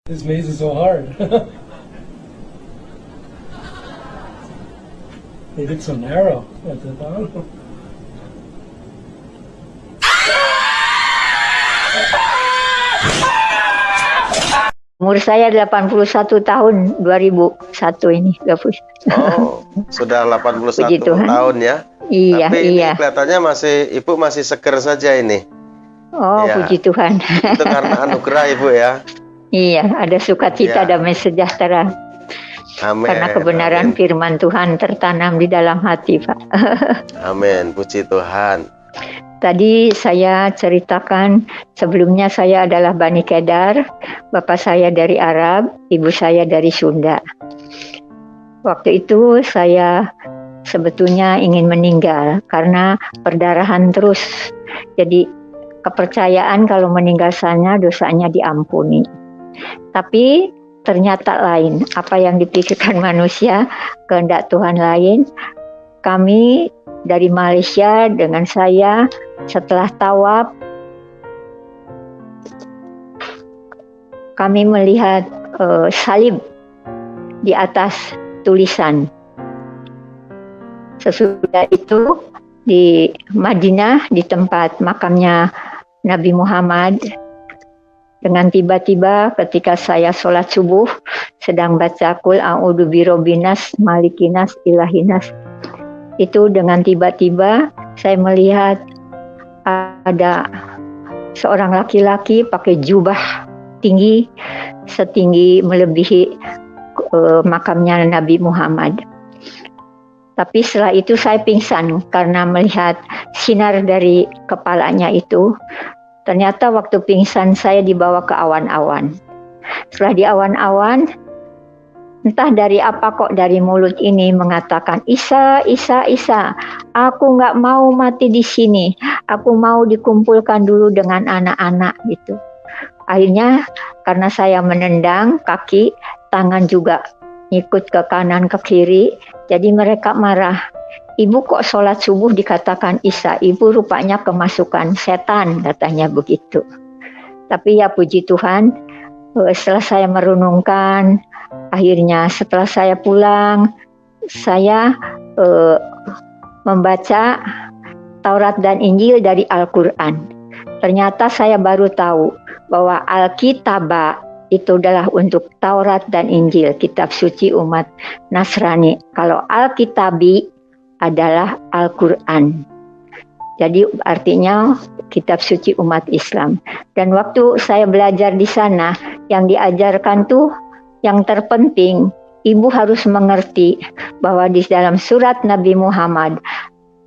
This maze is so hard. They did so narrow at the bottom. Umur saya 81 tahun 2001 ini. Oh, sudah 81 Puji Tuhan. tahun ya. Iya, Tapi iya. ini kelihatannya Ibu masih seger saja ini. Oh, Iya. puji Tuhan. Itu karena anugerah Ibu ya. Iya, ada sukacita, Iya. damai sejahtera. Amin. Karena kebenaran Amin. firman Tuhan tertanam di dalam hati, Pak. Amin. Puji Tuhan. Tadi saya ceritakan sebelumnya saya adalah Bani Kedar, bapak saya dari Arab, ibu saya dari Sunda. Waktu itu saya sebetulnya ingin meninggal karena perdarahan terus. Jadi kepercayaan kalau meninggal sana dosanya diampuni. Tapi ternyata lain, apa yang dipikirkan manusia, kehendak Tuhan lain. Kami dari Malaysia dengan saya setelah tawaf kami melihat salib di atas tulisan. Sesudah itu di Madinah di tempat makamnya Nabi Muhammad, dengan tiba-tiba ketika saya sholat subuh sedang baca Qul a'udzu birabbinas malikinas ilahinas, itu dengan tiba-tiba saya melihat ada seorang laki-laki pakai jubah tinggi setinggi melebihi makamnya Nabi Muhammad. Tapi setelah itu saya pingsan karena melihat sinar dari kepalanya itu. Ternyata waktu pingsan saya dibawa ke awan-awan. Setelah di awan-awan, entah dari apa kok dari mulut ini mengatakan, Isa, Isa, Isa, aku nggak mau mati di sini. Aku mau dikumpulkan dulu dengan anak-anak gitu. Akhirnya karena saya menendang kaki, tangan juga ikut ke kanan ke kiri, jadi mereka marah. Ibu kok sholat subuh dikatakan Isa, ibu rupanya kemasukan setan, katanya begitu. Tapi ya puji Tuhan, setelah saya merenungkan, akhirnya setelah saya pulang, saya membaca Taurat dan Injil dari Al-Quran. Ternyata saya baru tahu bahwa Alkitabah itu adalah untuk Taurat dan Injil, kitab suci umat Nasrani. Kalau Alkitabi adalah Al-Quran. Jadi artinya kitab suci umat Islam. Dan waktu saya belajar di sana, yang diajarkan tuh yang terpenting, ibu harus mengerti bahwa di dalam surat Nabi Muhammad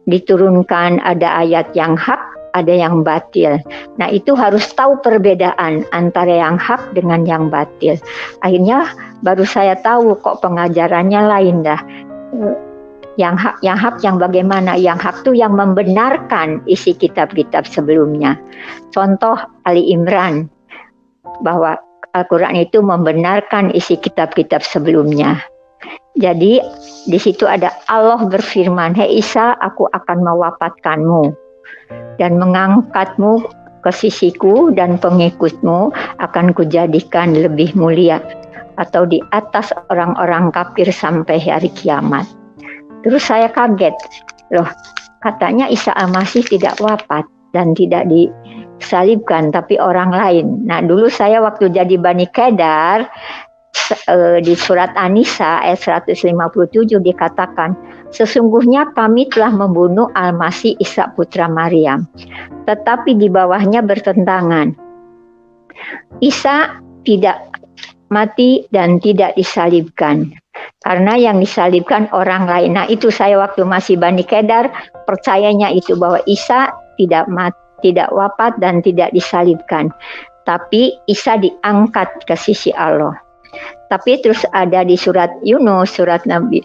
diturunkan ada ayat yang hak, ada yang batil. Nah itu harus tahu perbedaan antara yang hak dengan yang batil. Akhirnya baru saya tahu kok pengajarannya lain dah. Yang hak yang bagaimana? Yang hak itu yang membenarkan isi kitab-kitab sebelumnya. Contoh Ali Imran, bahwa Al-Quran itu membenarkan isi kitab-kitab sebelumnya. Jadi di situ ada Allah berfirman, Hei Isa, aku akan mewafatkanmu dan mengangkatmu ke sisiku dan pengikutmu akan kujadikan lebih mulia atau di atas orang-orang kafir sampai hari kiamat. Terus saya kaget, loh katanya Isa Al-Masih tidak wafat dan tidak disalibkan tapi orang lain. Nah dulu saya waktu jadi Bani Kedar di surat An-Nisa ayat 157 dikatakan, sesungguhnya kami telah membunuh Al-Masih Isa putra Maryam, tetapi di bawahnya bertentangan. Isa tidak mati dan tidak disalibkan. Karena yang disalibkan orang lain. Nah itu saya waktu masih Bani Kedar percayanya itu bahwa Isa tidak wafat dan tidak disalibkan. Tapi Isa diangkat ke sisi Allah. Tapi terus ada di surat Yunus, surat Nabi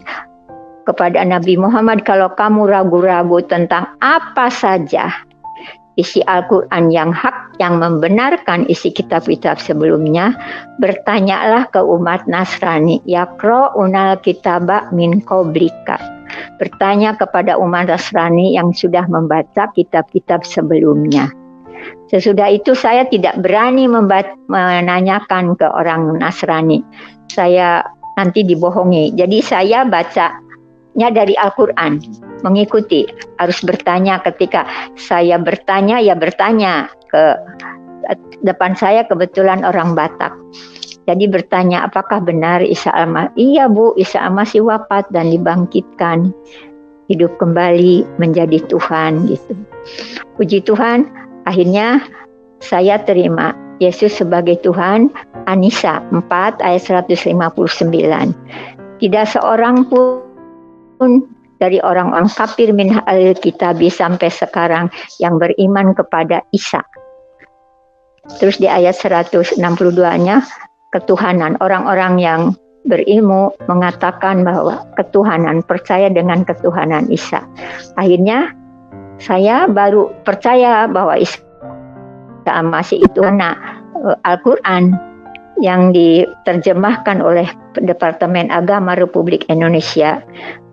kepada Nabi Muhammad, kalau kamu ragu-ragu tentang apa saja isi Al-Quran yang hak, yang membenarkan isi kitab-kitab sebelumnya, bertanyalah ke umat Nasrani, yaqra'unal kitaba min qablika. Bertanya kepada umat Nasrani yang sudah membaca kitab-kitab sebelumnya. Sesudah itu saya tidak berani menanyakan ke orang Nasrani. Saya nanti dibohongi. Jadi saya bacanya dari Al-Quran, mengikuti. Harus bertanya, ketika saya bertanya, ya bertanya. Ke depan saya kebetulan orang Batak. Jadi bertanya, apakah benar Isa Al-Masih? Iya Bu, Isa Al-Masih wafat dan dibangkitkan, hidup kembali menjadi Tuhan gitu. Puji Tuhan, akhirnya saya terima Yesus sebagai Tuhan. Anisa 4 ayat 159. Tidak seorang pun dari orang-orang kafir min al-kitabi sampai sekarang yang beriman kepada Isa. Terus di ayat 162-nya ketuhanan. Orang-orang yang berilmu mengatakan bahwa ketuhanan, percaya dengan ketuhanan Isa. Akhirnya saya baru percaya bahwa Isa Al-Masih itu anak Al-Quran yang diterjemahkan oleh Departemen Agama Republik Indonesia.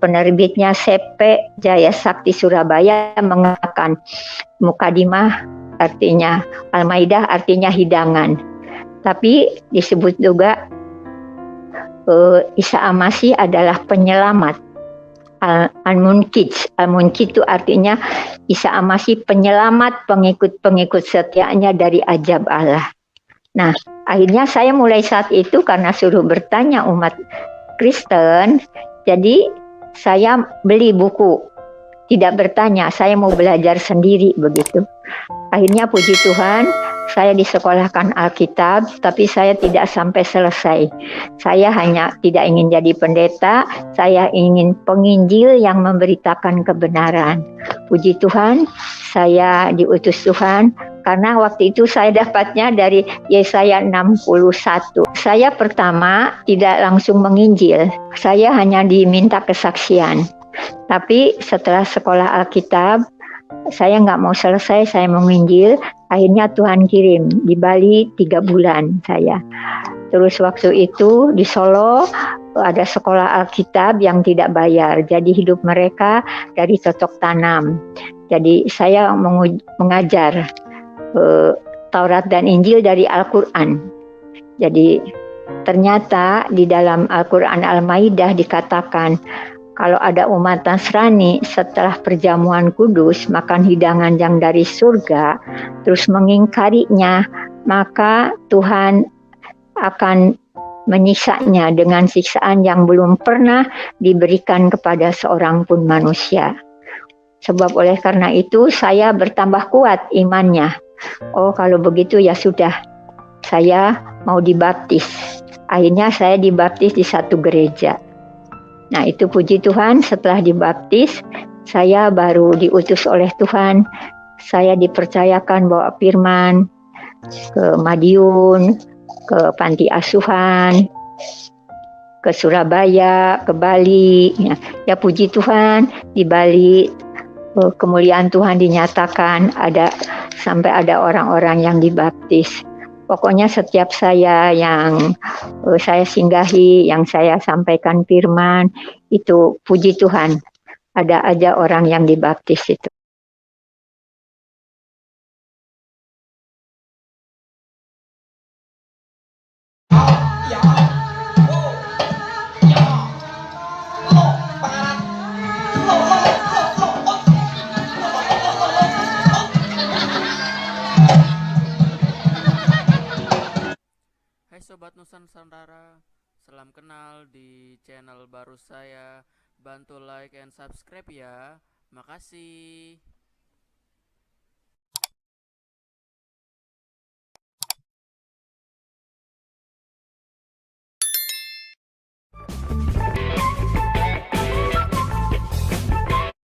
Penerbitnya CP Jaya Sakti Surabaya mengatakan mukadimah artinya Al-Maidah artinya hidangan. Tapi disebut juga Isa Al-Masih adalah penyelamat. Al-Munkij itu artinya Isa Al-Masih penyelamat pengikut-pengikut setianya dari azab Allah. Nah, akhirnya saya mulai saat itu karena suruh bertanya umat Kristen, jadi saya beli buku. Tidak bertanya, saya mau belajar sendiri begitu. Akhirnya puji Tuhan, saya disekolahkan Alkitab, tapi saya tidak sampai selesai. Saya hanya tidak ingin jadi pendeta, saya ingin penginjil yang memberitakan kebenaran. Puji Tuhan, saya diutus Tuhan, karena waktu itu saya dapatnya dari Yesaya 61. Saya pertama tidak langsung menginjil, saya hanya diminta kesaksian. Tapi setelah sekolah Alkitab, saya nggak mau selesai, saya menginjil. Akhirnya Tuhan kirim di Bali 3 bulan saya. Terus waktu itu di Solo ada sekolah Alkitab yang tidak bayar. Jadi hidup mereka dari cocok tanam. Jadi saya mengajar Taurat dan Injil dari Al-Quran. Jadi ternyata di dalam Al-Quran Al-Maidah dikatakan, kalau ada umat Nasrani setelah perjamuan kudus makan hidangan yang dari surga, terus mengingkarinya, maka Tuhan akan menyiksanya dengan siksaan yang belum pernah diberikan kepada seorang pun manusia. Sebab oleh karena itu saya bertambah kuat imannya. Oh, kalau begitu ya sudah, saya mau dibaptis. Akhirnya saya dibaptis di satu gereja. Nah, itu puji Tuhan, setelah dibaptis, saya baru diutus oleh Tuhan. Saya dipercayakan bawa firman ke Madiun, ke panti asuhan, ke Surabaya, ke Bali. Ya puji Tuhan, di Bali kemuliaan Tuhan dinyatakan, sampai ada orang-orang yang dibaptis. Pokoknya setiap saya yang saya singgahi, yang saya sampaikan firman, itu puji Tuhan, ada aja orang yang dibaptis itu. Hai Sobat Nusantara, salam kenal di channel baru saya. Bantu like and subscribe ya. Makasih.